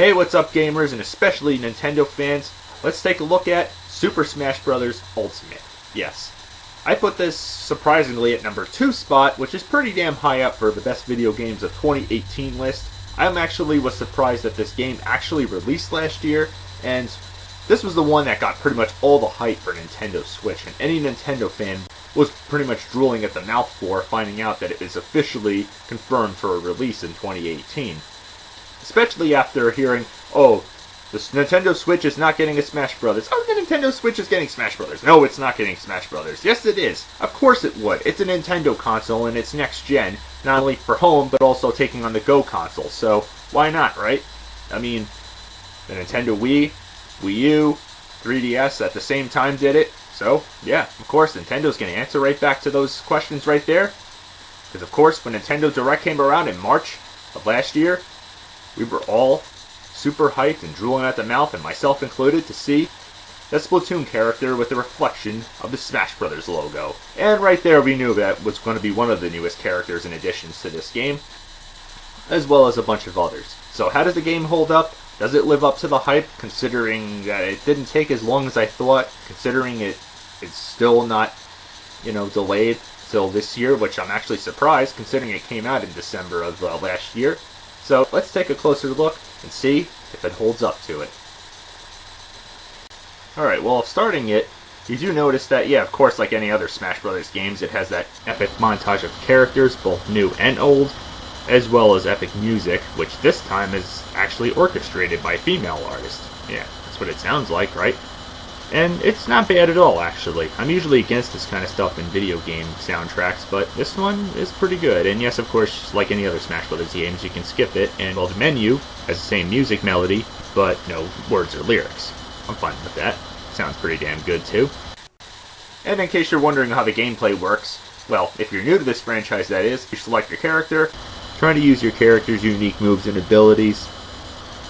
Hey, what's up gamers, and especially Nintendo fans? Let's take a look at Super Smash Bros. Ultimate. Yes, I put this surprisingly at number 2 spot, which is pretty damn high up for the best video games of 2018 list. I was surprised that this game actually released last year, and this was the one that got pretty much all the hype for Nintendo Switch, and any Nintendo fan was pretty much drooling at the mouth for finding out that it is officially confirmed for a release in 2018. Especially after hearing, oh, the Nintendo Switch is not getting a Smash Brothers. Oh, the Nintendo Switch is getting Smash Brothers. No, it's not getting Smash Brothers. Yes, it is. Of course it would. It's a Nintendo console and it's next gen, not only for home, but also taking on the Go console. So, why not, right? I mean, the Nintendo Wii, Wii U, 3DS at the same time did it. So, yeah, of course, Nintendo's going to answer right back to those questions right there. Because, of course, when Nintendo Direct came around in March of last year, we were all super hyped and drooling at the mouth, and myself included, to see that Splatoon character with the reflection of the Smash Brothers logo. And right there we knew that was going to be one of the newest characters and additions to this game, as well as a bunch of others. So how does the game hold up? Does it live up to the hype, considering that it didn't take as long as I thought, considering it's still not, delayed till this year, which I'm actually surprised, considering it came out in December of last year. So let's take a closer look and see if it holds up to it. Alright, well, starting it, you do notice that, yeah, of course, like any other Smash Bros. Games, it has that epic montage of characters, both new and old, as well as epic music, which this time is actually orchestrated by a female artist. Yeah, that's what it sounds like, right? And it's not bad at all, actually. I'm usually against this kind of stuff in video game soundtracks, but this one is pretty good. And yes, of course, like any other Smash Bros. Games, you can skip it, and well, the menu has the same music melody, but no words or lyrics. I'm fine with that. Sounds pretty damn good, too. And in case you're wondering how the gameplay works, well, if you're new to this franchise, that is, you select your character, try to use your character's unique moves and abilities,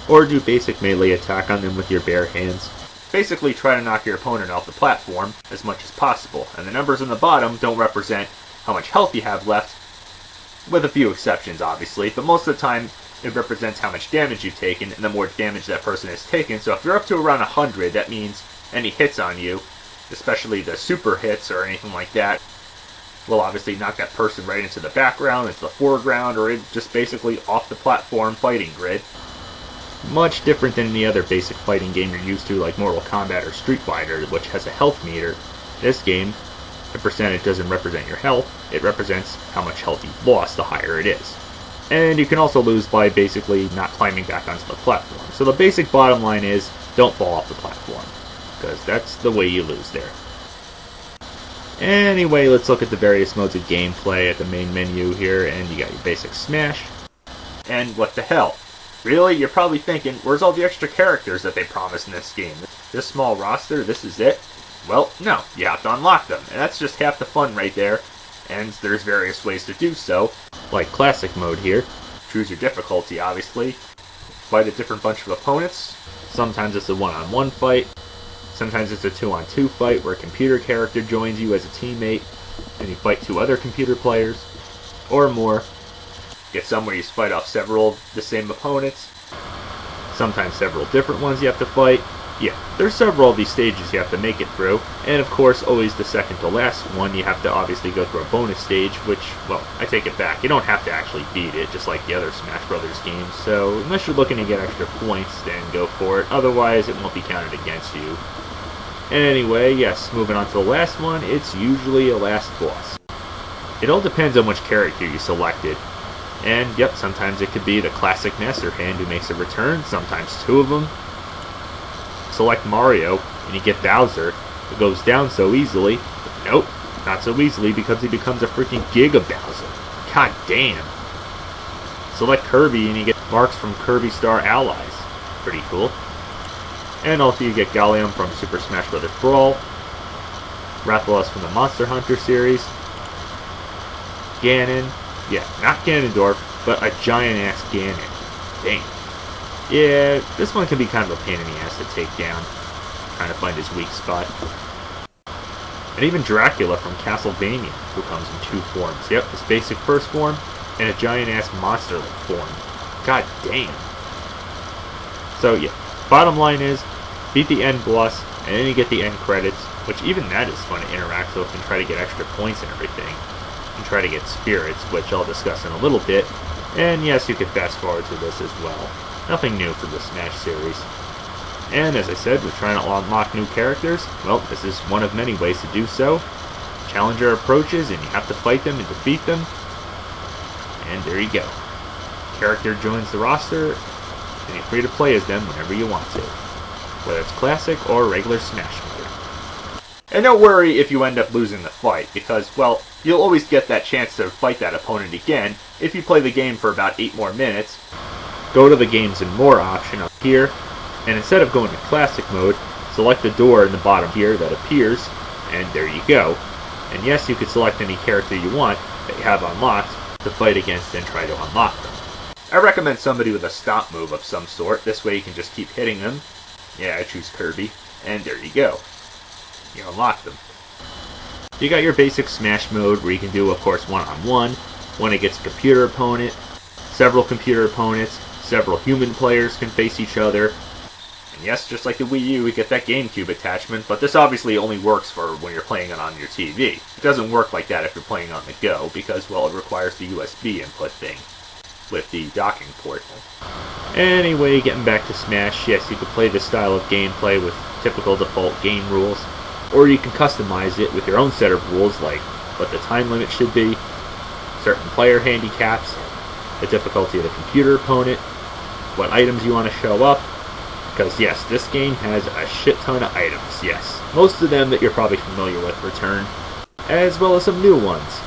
or do basic melee attack on them with your bare hands. Basically try to knock your opponent off the platform as much as possible, and the numbers on the bottom don't represent how much health you have left, with a few exceptions obviously, but most of the time it represents how much damage you've taken and the more damage that person has taken. So if you're up to around 100, that means any hits on you, especially the super hits or anything like that, will obviously knock that person right into the background, into the foreground, or just basically off the platform fighting grid. Much different than any other basic fighting game you're used to, like Mortal Kombat or Street Fighter, which has a health meter. This game, the percentage doesn't represent your health, it represents how much health you've lost, the higher it is. And you can also lose by basically not climbing back onto the platform. So the basic bottom line is, don't fall off the platform, because that's the way you lose there. Anyway, let's look at the various modes of gameplay at the main menu here, and you got your basic Smash. And what the hell? Really? You're probably thinking, where's all the extra characters that they promised in this game? This small roster, this is it? Well, no, you have to unlock them, and that's just half the fun right there. And there's various ways to do so, like classic mode here. Choose your difficulty, obviously. Fight a different bunch of opponents. Sometimes it's a one-on-one fight. Sometimes it's a two-on-two fight where a computer character joins you as a teammate, and you fight 2 other computer players, or more. Get some where you fight off several of the same opponents. Sometimes several different ones you have to fight. Yeah, there's several of these stages you have to make it through. And of course, always the second to last one, you have to obviously go through a bonus stage, which, well, I take it back. You don't have to actually beat it, just like the other Smash Brothers games. So, unless you're looking to get extra points, then go for it. Otherwise, it won't be counted against you. Anyway, yes, moving on to the last one, it's usually a last boss. It all depends on which character you selected. And, yep, sometimes it could be the classic Master Hand who makes a return, sometimes 2 of them. Select Mario, and you get Bowser. It goes down so easily. But nope, not so easily because he becomes a freaking Giga Bowser. God damn. Select Kirby, and you get marks from Kirby Star Allies. Pretty cool. And also you get Gallium from Super Smash Bros. Brawl. Rathalos from the Monster Hunter series. Ganon. Yeah, not Ganondorf, but a giant-ass Ganon. Dang. Yeah, this one can be kind of a pain in the ass to take down. Trying to find his weak spot. And even Dracula from Castlevania, who comes in 2 forms. Yep, his basic first form, and a giant-ass monster-like form. God damn. So yeah, bottom line is, beat the end boss, and then you get the end credits, which even that is fun to interact with and try to get extra points and everything. And try to get spirits, which I'll discuss in a little bit. And yes, you can fast forward to this as well. Nothing new for the Smash series. And as I said, with trying to unlock new characters, well, this is one of many ways to do so. Challenger approaches and you have to fight them and defeat them. And there you go. Character joins the roster, and you're free to play as them whenever you want to. Whether it's classic or regular Smash mode. And don't worry if you end up losing the fight, because, well, you'll always get that chance to fight that opponent again if you play the game for about 8 more minutes. Go to the Games and More option up here, and instead of going to classic mode, select the door in the bottom here that appears, and there you go. And yes, you can select any character you want that you have unlocked to fight against and try to unlock them. I recommend somebody with a stomp move of some sort, this way you can just keep hitting them. Yeah, I choose Kirby, and there you go. You unlock them. You got your basic Smash mode where you can do, of course, one-on-one, one against a computer opponent, several computer opponents, several human players can face each other. And yes, just like the Wii U, we get that GameCube attachment, but this obviously only works for when you're playing it on your TV. It doesn't work like that if you're playing on the go, because, well, it requires the USB input thing with the docking port. Anyway, getting back to Smash, yes, you can play this style of gameplay with typical default game rules, or you can customize it with your own set of rules, like what the time limit should be, certain player handicaps, the difficulty of the computer opponent, what items you want to show up, because yes, this game has a shit ton of items, yes. Most of them that you're probably familiar with return, as well as some new ones.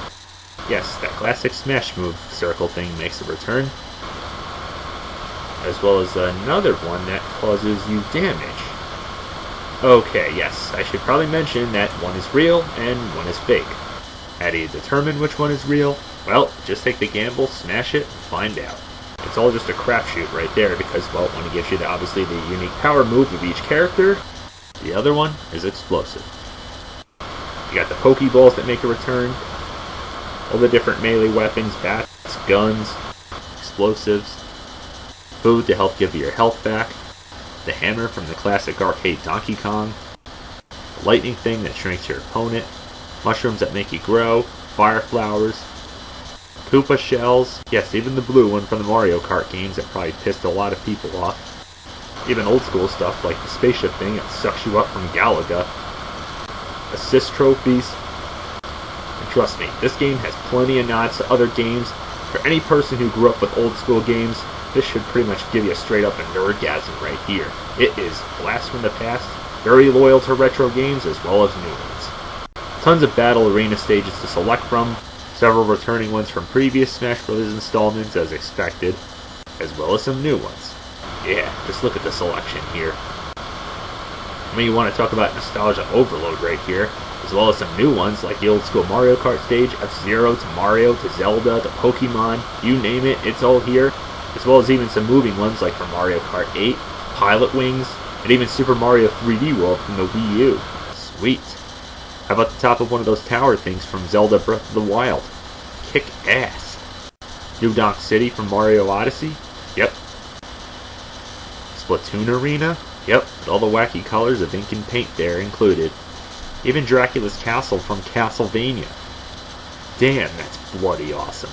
Yes, that classic Smash move circle thing makes a return, as well as another one that causes you damage. Okay, yes, I should probably mention that one is real and one is fake. How do you determine which one is real? Well, just take the gamble, smash it, and find out. It's all just a crapshoot right there because, well, one gives you obviously the unique power move of each character, the other one is explosive. You got the Pokeballs that make a return, all the different melee weapons, bats, guns, explosives, food to help give you your health back, the hammer from the classic arcade Donkey Kong, the lightning thing that shrinks your opponent, mushrooms that make you grow, fire flowers, Koopa shells, yes, even the blue one from the Mario Kart games that probably pissed a lot of people off, even old school stuff like the spaceship thing that sucks you up from Galaga, assist trophies, and trust me, this game has plenty of nods to other games. For any person who grew up with old school games, this should pretty much give you a straight up a nerdgasm right here. It is blast from the past, very loyal to retro games as well as new ones. Tons of battle arena stages to select from, several returning ones from previous Smash Bros. Installments as expected, as well as some new ones. Yeah, just look at the selection here. I mean, you want to talk about nostalgia overload right here, as well as some new ones like the old school Mario Kart stage, F-Zero to Mario to Zelda to Pokemon, you name it, it's all here, as well as even some moving ones like from Mario Kart 8, Pilot Wings, and even Super Mario 3D World from the Wii U. Sweet. How about the top of one of those tower things from Zelda Breath of the Wild? Kick ass. New Donk City from Mario Odyssey? Yep. Splatoon Arena? Yep, with all the wacky colors of ink and paint there included. Even Dracula's Castle from Castlevania. Damn, that's bloody awesome.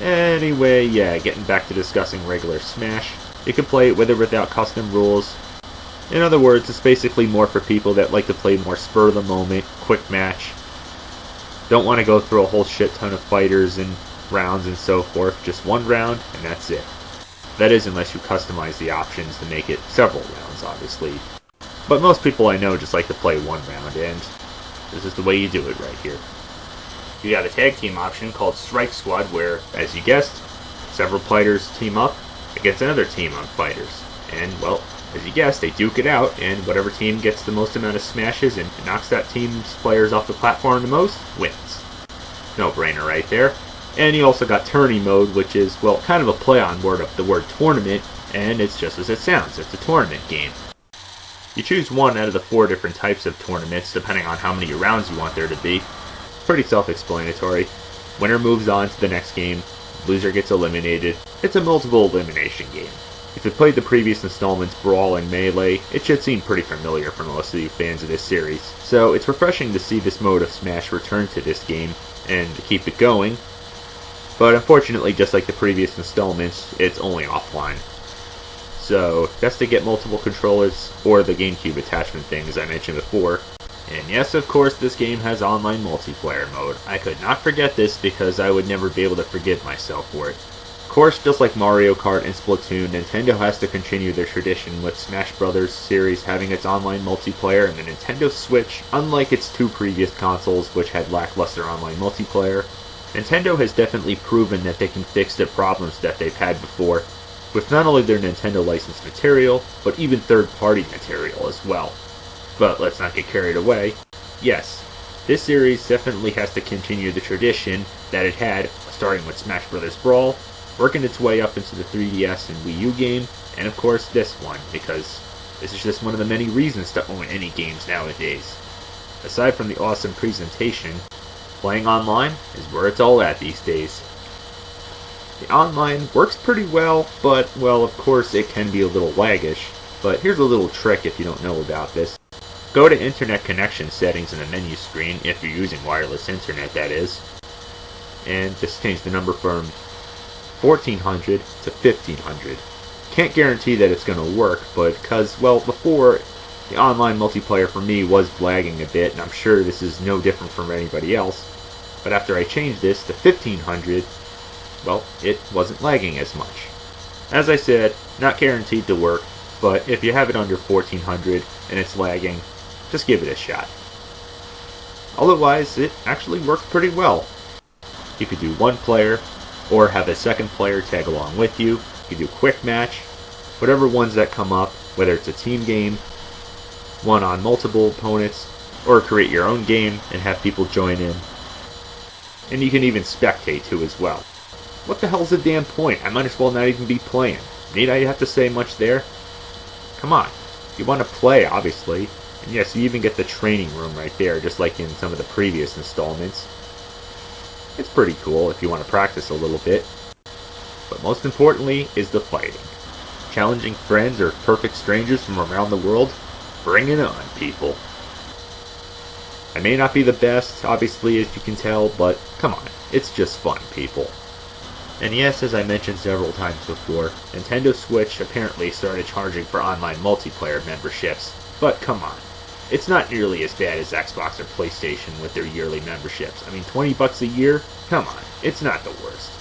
Anyway, yeah, getting back to discussing regular Smash, you can play it with or without custom rules. In other words, it's basically more for people that like to play more spur-of-the-moment, quick match. Don't want to go through a whole shit ton of fighters and rounds and so forth, just one round, and that's it. That is, unless you customize the options to make it several rounds, obviously. But most people I know just like to play one round, and this is the way you do it right here. You got a tag team option called Strike Squad where, as you guessed, several fighters team up against another team of fighters. And, well, as you guessed, they duke it out, and whatever team gets the most amount of smashes and knocks that team's players off the platform the most, wins. No-brainer right there. And you also got tourney mode, which is, well, kind of a play on word of the word tournament, and it's just as it sounds, it's a tournament game. You choose one out of the 4 different types of tournaments, depending on how many rounds you want there to be. Pretty self-explanatory. Winner moves on to the next game, loser gets eliminated. It's a multiple elimination game. If you played the previous installments, Brawl and Melee, it should seem pretty familiar for most of you fans of this series. So it's refreshing to see this mode of Smash return to this game, and to keep it going. But unfortunately, just like the previous installments, it's only offline. So, best to get multiple controllers, or the GameCube attachment thing as I mentioned before. And yes, of course, this game has online multiplayer mode. I could not forget this because I would never be able to forgive myself for it. Of course, just like Mario Kart and Splatoon, Nintendo has to continue their tradition with Smash Bros. Series having its online multiplayer, and the Nintendo Switch, unlike its two previous consoles which had lackluster online multiplayer, Nintendo has definitely proven that they can fix the problems that they've had before, with not only their Nintendo licensed material, but even third-party material as well. But let's not get carried away. Yes, this series definitely has to continue the tradition that it had, starting with Smash Bros. Brawl, working its way up into the 3DS and Wii U game, and of course this one, because this is just one of the many reasons to own any games nowadays. Aside from the awesome presentation, playing online is where it's all at these days. The online works pretty well, but, well, of course it can be a little laggish, but here's a little trick if you don't know about this. Go to internet connection settings in the menu screen, if you're using wireless internet that is, and just change the number from 1400 to 1500. Can't guarantee that it's going to work, but because, well, before, the online multiplayer for me was lagging a bit, and I'm sure this is no different from anybody else, but after I changed this to 1500, well, it wasn't lagging as much. As I said, not guaranteed to work, but if you have it under 1400 and it's lagging, just give it a shot. Otherwise, it actually worked pretty well. You could do one player, or have a second player tag along with you. You can do quick match, whatever ones that come up, whether it's a team game, one on multiple opponents, or create your own game and have people join in. And you can even spectate too as well. What the hell's the damn point? I might as well not even be playing. Need I have to say much there? Come on. You want to play, obviously. And yes, you even get the training room right there, just like in some of the previous installments. It's pretty cool if you want to practice a little bit. But most importantly is the fighting. Challenging friends or perfect strangers from around the world? Bring it on, people. I may not be the best, obviously, as you can tell, but come on, it's just fun, people. And yes, as I mentioned several times before, Nintendo Switch apparently started charging for online multiplayer memberships, but come on. It's not nearly as bad as Xbox or PlayStation with their yearly memberships. I mean, $20 a year? Come on, it's not the worst.